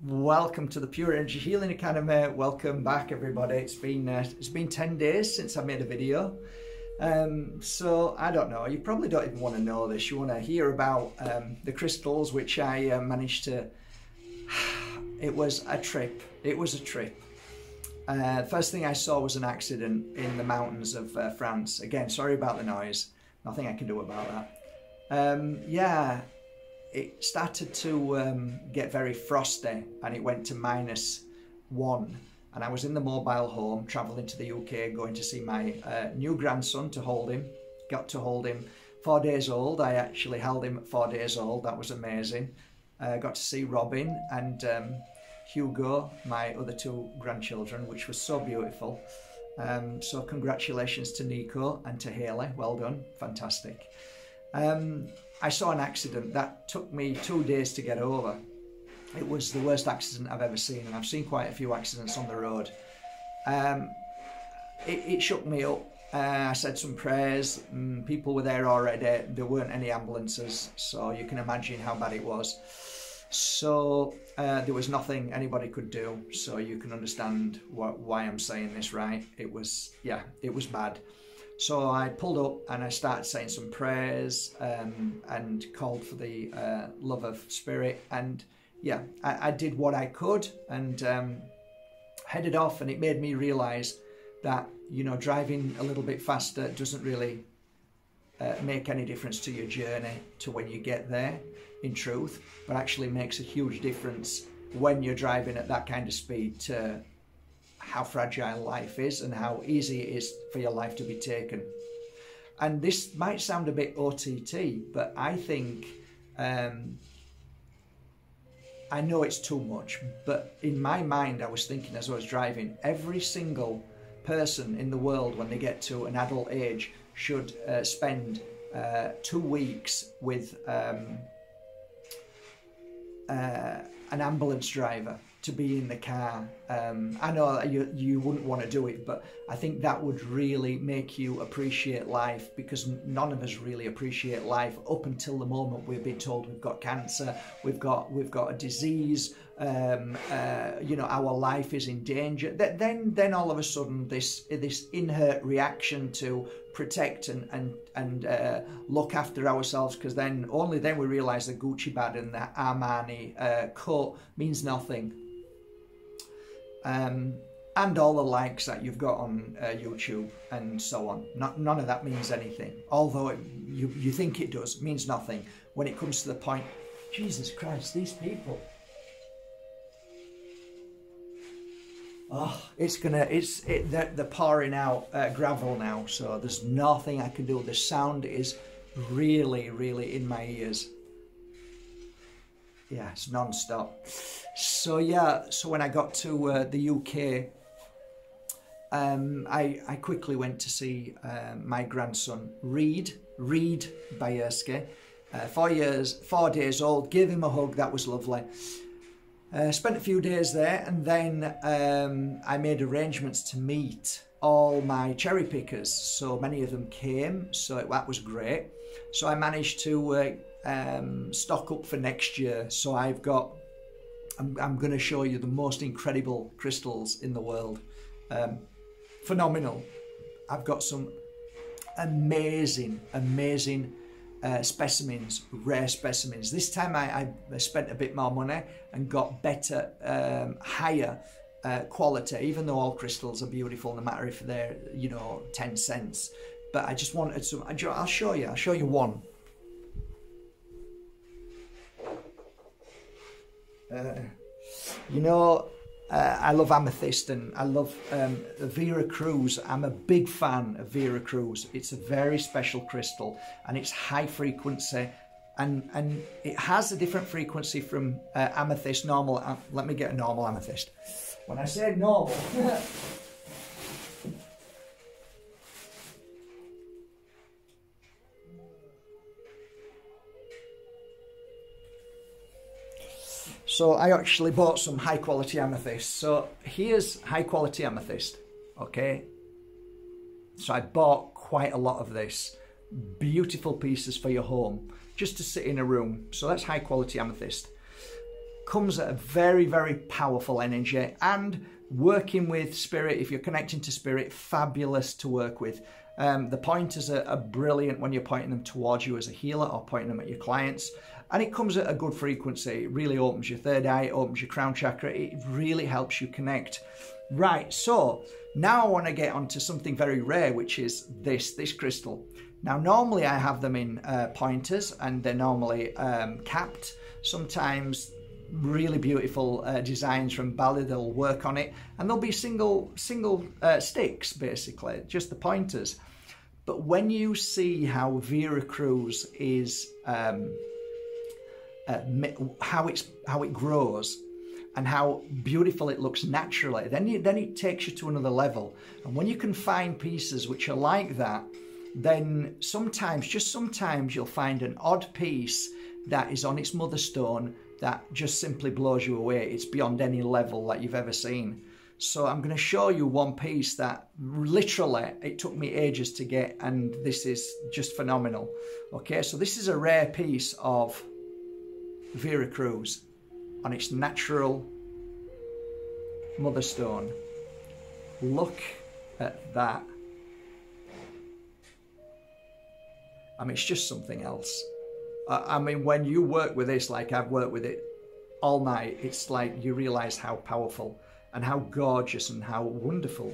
Welcome to the Pure Energy Healing Academy. Welcome back, everybody. It's been 10 days since I made a video. So I don't know, you probably don't even want to know this. You want to hear about the crystals, which I managed to. It was a trip. First thing I saw was an accident in the mountains of France. Again, sorry about the noise. Nothing I can do about that. Yeah, it started to get very frosty and it went to -1. And I was in the mobile home, travelling to the UK, going to see my new grandson to hold him. Got to hold him 4 days old. I actually held him at 4 days old. That was amazing. Got to see Robin and Hugo, my other 2 grandchildren, which was so beautiful. So congratulations to Nico and to Haley. Well done. Fantastic. I saw an accident that took me 2 days to get over. It was the worst accident I've ever seen, and I've seen quite a few accidents on the road. It shook me up. I said some prayers. People were there already. There weren't any ambulances, so you can imagine how bad it was. So there was nothing anybody could do, so you can understand why I'm saying this, right? It was bad. So I pulled up and I started saying some prayers and called for the love of spirit. And yeah, I did what I could and headed off. And it made me realise that, you know, driving a little bit faster doesn't really make any difference to your journey to when you get there, in truth, but actually makes a huge difference when you're driving at that kind of speed to how fragile life is and how easy it is for your life to be taken. And this might sound a bit OTT, but I think, I know it's too much, but in my mind I was thinking as I was driving, every single person in the world when they get to an adult age should spend 2 weeks with an ambulance driver to be in the car. I know you wouldn't want to do it, but I think that would really make you appreciate life, because none of us really appreciate life up until the moment we've been told we've got cancer, we've got a disease, you know, our life is in danger. Then all of a sudden this inherent reaction to protect and look after ourselves, because only then we realise the Gucci bag and the Armani coat means nothing. And all the likes that you've got on YouTube and so on. None of that means anything. Although you think it does, means nothing when it comes to the point. Jesus Christ, these people. Oh, they're pouring out gravel now, so there's nothing I can do. The sound is really, really in my ears. Yeah, it's non-stop. So yeah, so when I got to the UK, I quickly went to see my grandson, Reed Bayerski, 4 days old, gave him a hug, that was lovely. Spent a few days there, and then I made arrangements to meet all my cherry pickers. So many of them came, so that was great. So I managed to stock up for next year. So I'm going to show you the most incredible crystals in the world. Phenomenal. I've got some amazing specimens, rare specimens. This time I spent a bit more money and got better, higher quality, even though all crystals are beautiful, no matter if they're, you know, 10 cents. But I just wanted some. I'll show you one. You know, I love amethyst and I love Vera Cruz. I'm a big fan of Vera Cruz. It's a very special crystal and it's high frequency, and it has a different frequency from amethyst normal. Let me get a normal amethyst. When I say normal, so I actually bought some high quality amethyst. So here's high quality amethyst, okay? So I bought quite a lot of this. Beautiful pieces for your home, just to sit in a room. So that's high quality amethyst. comes at a very, very powerful energy, and working with spirit, if you're connecting to spirit, fabulous to work with. The pointers are brilliant when you're pointing them towards you as a healer or pointing them at your clients. And it comes at a good frequency. It really opens your third eye, it opens your crown chakra. It really helps you connect. Right, so now I want to get onto something very rare, which is this crystal. Now, normally I have them in pointers, and they're normally capped. Sometimes really beautiful designs from Bali, they'll work on it, and there'll be single sticks, basically, just the pointers. But when you see how Vera Cruz is, how it grows, and how beautiful it looks naturally, then it takes you to another level. And when you can find pieces which are like that, then sometimes, just sometimes, you'll find an odd piece that is on its mother stone that just simply blows you away. It's beyond any level that you've ever seen. So I'm going to show you one piece that literally it took me ages to get, and this is just phenomenal. Okay, so this is a rare piece of Vera Cruz on its natural mother stone. Look at that. I mean, it's just something else. I mean, when you work with this, like I've worked with it all night, it's like you realize how powerful and how gorgeous and how wonderful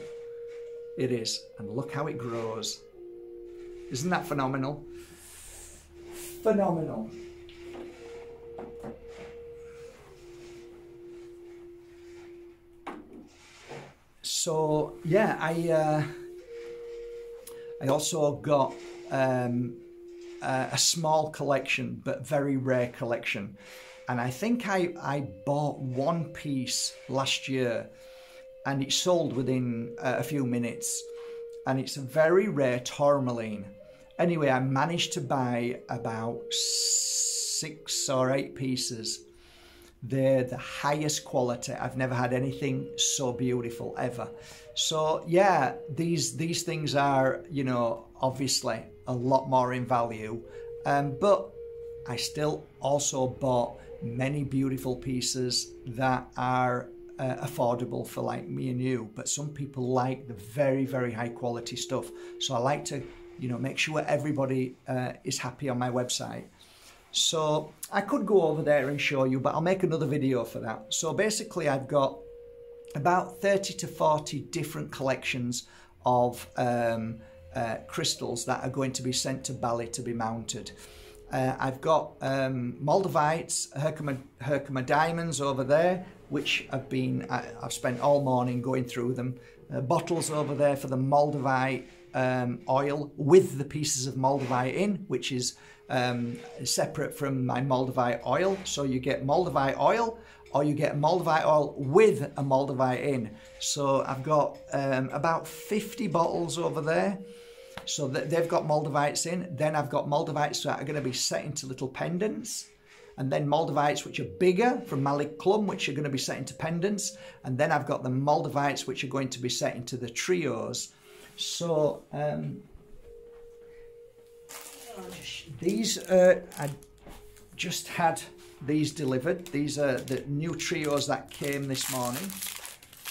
it is. And look how it grows. Isn't that phenomenal? Phenomenal. So yeah, I also got a small collection, but very rare collection. And I think I bought one piece last year, and it sold within a few minutes. And it's a very rare tourmaline. Anyway, I managed to buy about 6 or 8 pieces. They're the highest quality. I've never had anything so beautiful ever. So yeah, these things are, you know, obviously a lot more in value, but I still also bought many beautiful pieces that are affordable for like me and you. But some people like the very, very high quality stuff. So I like to, you know, make sure everybody is happy on my website. So I could go over there and show you, but I'll make another video for that. So basically I've got about 30 to 40 different collections of crystals that are going to be sent to Bali to be mounted. I've got Moldavites, Herkimer diamonds over there, which I've spent all morning going through them. Bottles over there for the Moldavite oil with the pieces of Moldavite in, which is separate from my Moldavite oil. So you get Moldavite oil, or you get Moldavite oil with a Moldavite in. So I've got about 50 bottles over there. So they've got Moldavites in. Then I've got Moldavites that are going to be set into little pendants. And then Moldavites which are bigger from Malik Klum, which are going to be set into pendants. And then I've got the Moldavites which are going to be set into the trios. So these I just had these delivered. These are the new trios that came this morning.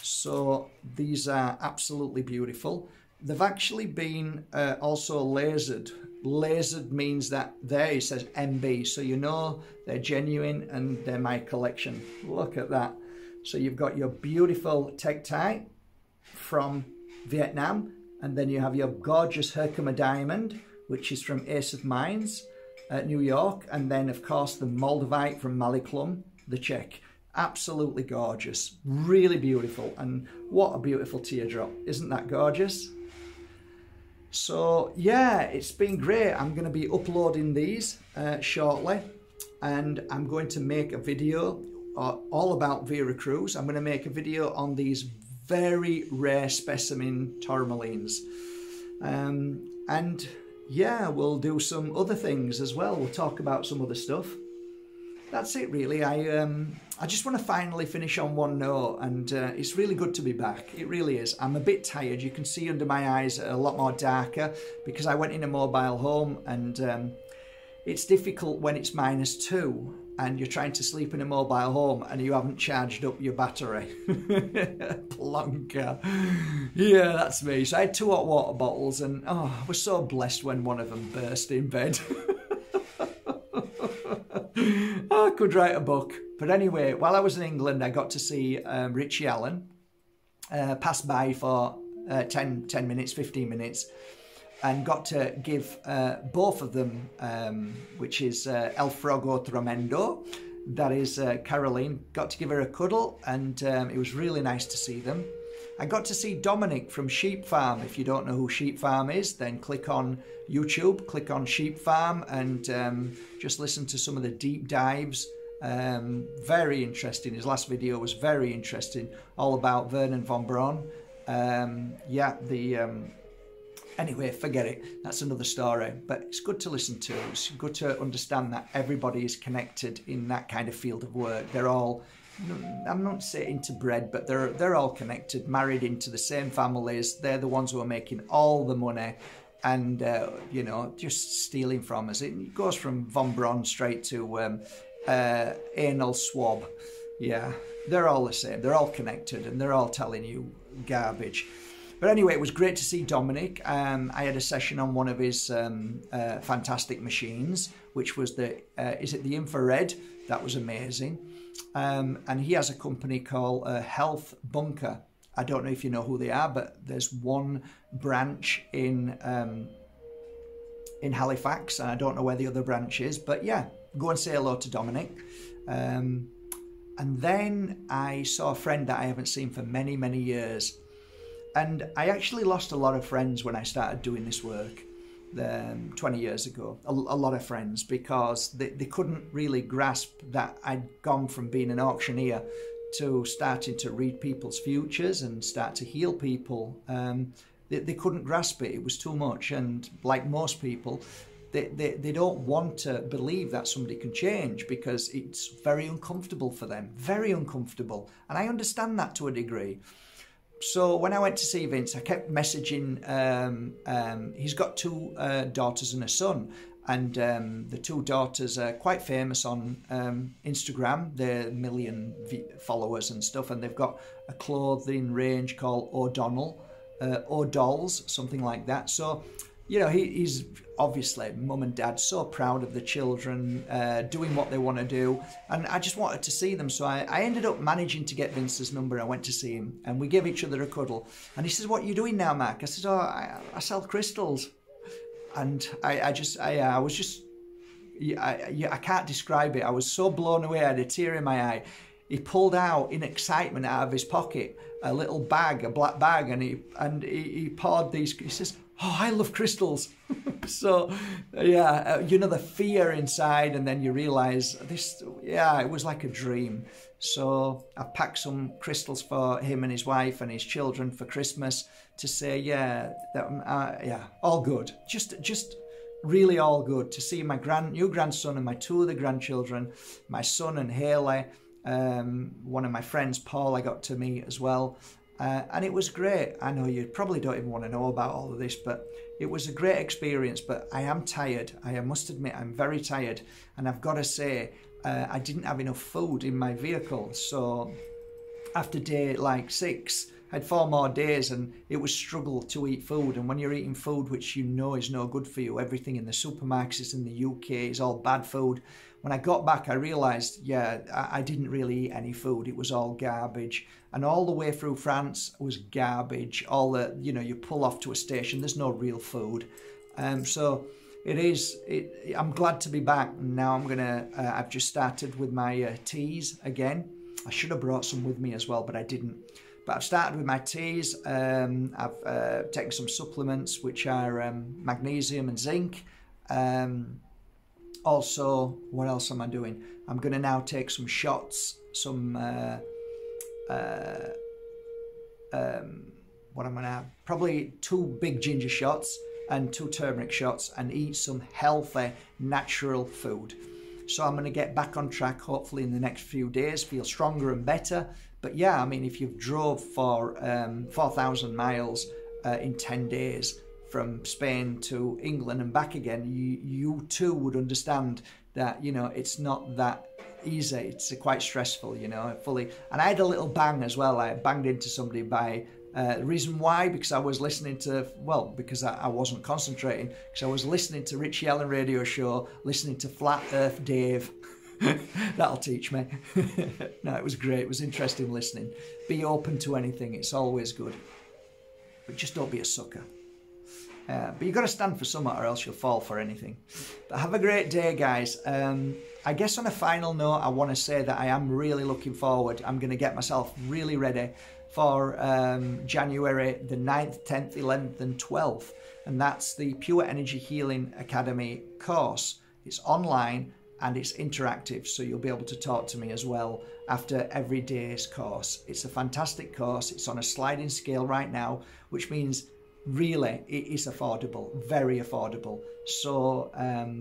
So these are absolutely beautiful. They've actually been also lasered. Lasered means that there it says MB, so you know they're genuine and they're my collection. Look at that. So you've got your beautiful tektite from Vietnam, and then you have your gorgeous Herkimer diamond, which is from Ace of Mines at New York, and then of course the Moldavite from Malik Klum, the Czech. Absolutely gorgeous, really beautiful, and what a beautiful teardrop. Isn't that gorgeous? So yeah, it's been great. I'm going to be uploading these shortly, and I'm going to make a video all about Vera Cruz. I'm going to make a video on these very rare specimen tourmalines, and yeah, we'll do some other things as well. We'll talk about some other stuff. That's it really. I just want to finally finish on one note, and it's really good to be back. It really is. I'm a bit tired. You can see under my eyes a lot more darker because I went in a mobile home, and it's difficult when it's -2 and you're trying to sleep in a mobile home and you haven't charged up your battery. Plonker. Yeah, that's me. So I had 2 hot water bottles, and I was so blessed when one of them burst in bed. I could write a book. But anyway, while I was in England, I got to see Richie Allen pass by for 10 minutes, 15 minutes, and got to give both of them, which is El Frogo Tremendo, that is Caroline, got to give her a cuddle, and it was really nice to see them. I got to see Dominic from Sheep Farm. If you don't know who Sheep Farm is, then click on YouTube, click on Sheep Farm, and just listen to some of the deep dives. Very interesting. His last video was very interesting, all about Wernher von Braun. Anyway, forget it. That's another story. But it's good to listen to. It's good to understand that everybody is connected in that kind of field of work. They're all, I'm not saying interbred, but they're all connected, married into the same families. They're the ones who are making all the money and, you know, just stealing from us. It goes from von Braun straight to anal swab. Yeah, they're all the same. They're all connected and they're all telling you garbage. But anyway, it was great to see Dominic. I had a session on one of his fantastic machines, which was is it the infrared? That was amazing. And he has a company called Health Bunker. I don't know if you know who they are, but there's one branch in Halifax, and I don't know where the other branch is. But yeah, go and say hello to Dominic. And then I saw a friend that I haven't seen for many, many years. And I actually lost a lot of friends when I started doing this work 20 years ago. A lot of friends, because they couldn't really grasp that I'd gone from being an auctioneer to starting to read people's futures and start to heal people. They couldn't grasp it. It was too much. And like most people, they don't want to believe that somebody can change because it's very uncomfortable for them. Very uncomfortable. And I understand that to a degree. So when I went to see Vince, I kept messaging. He's got 2 daughters and a son, and the 2 daughters are quite famous on Instagram. They're 1 million followers and stuff, and they've got a clothing range called O'Donnell, O'Dolls, something like that. So, you know, he's obviously, mum and dad, so proud of the children doing what they want to do. And I just wanted to see them. So I ended up managing to get Vince's number. I went to see him and we gave each other a cuddle. And he says, "What are you doing now, Mark?" I said, "Oh, I sell crystals." And I can't describe it. I was so blown away. I had a tear in my eye. He pulled out, in excitement, out of his pocket, a little bag, a black bag, and he poured these. He says, "Oh, I love crystals." So, yeah, you know, the fear inside, and then you realise this. Yeah, it was like a dream. So I packed some crystals for him and his wife and his children for Christmas to say, yeah, all good. Just really all good to see my new grandson and my 2 other grandchildren, my son and Haley. One of my friends, Paul, I got to meet as well. And it was great. I know you probably don't even want to know about all of this, but it was a great experience. But I am tired. I must admit, I'm very tired. And I've got to say, I didn't have enough food in my vehicle. So after day like 6, I had 4 more days and it was struggle to eat food. And when you're eating food which you know is no good for you, everything in the supermarkets in the UK is all bad food. When I got back, I realised, yeah, I didn't really eat any food. It was all garbage. And all the way through France was garbage. All the, you know, you pull off to a station, there's no real food. So I'm glad to be back. Now I've just started with my teas again. I should have brought some with me as well, but I didn't. But I've started with my teas. I've taken some supplements, which are magnesium and zinc. Also, what else am I doing? I'm going to now take some shots, what I'm going to have? Probably 2 big ginger shots and 2 turmeric shots, and eat some healthy, natural food. So I'm going to get back on track, hopefully in the next few days, feel stronger and better. But yeah, I mean, if you've drove for 4,000 miles in 10 days, from Spain to England and back again, you too would understand that, you know, it's not that easy. It's quite stressful, you know, fully. And I had a little bang as well. I banged into somebody by the reason why, because I was listening to, well, because I wasn't concentrating, because I was listening to Richie Allen radio show, listening to Flat Earth Dave. That'll teach me. No, it was great. It was interesting listening. Be open to anything. It's always good. But just don't be a sucker. But you've got to stand for something or else you'll fall for anything. But have a great day, guys. I guess on a final note, I want to say that I am really looking forward. I'm going to get myself really ready for January the 9th, 10th, 11th and 12th. And that's the Pure Energy Healing Academy course. It's online and it's interactive, so you'll be able to talk to me as well after every day's course. It's a fantastic course. It's on a sliding scale right now, which means really it is affordable, very affordable. So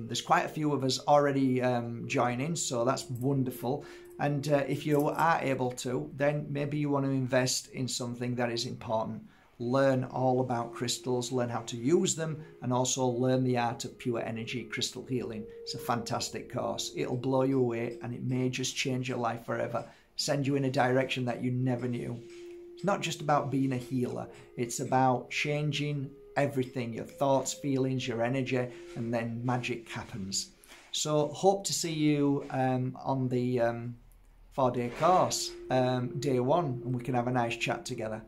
there's quite a few of us already joining, so that's wonderful. And if you are able to, then maybe you want to invest in something that is important. Learn all about crystals, learn how to use them, and also learn the art of pure energy crystal healing. It's a fantastic course. It'll blow you away, and it may just change your life forever, send you in a direction that you never knew. It's not just about being a healer, it's about changing everything, your thoughts, feelings, your energy, and then magic happens. So hope to see you on the 4-day course, day 1, and we can have a nice chat together.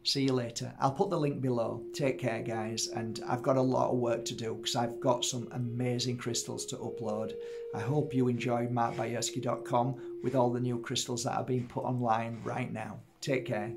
See you later. I'll put the link below. Take care, guys. And I've got a lot of work to do because I've got some amazing crystals to upload. I hope you enjoy markbayerski.com with all the new crystals that are being put online right now. Take care.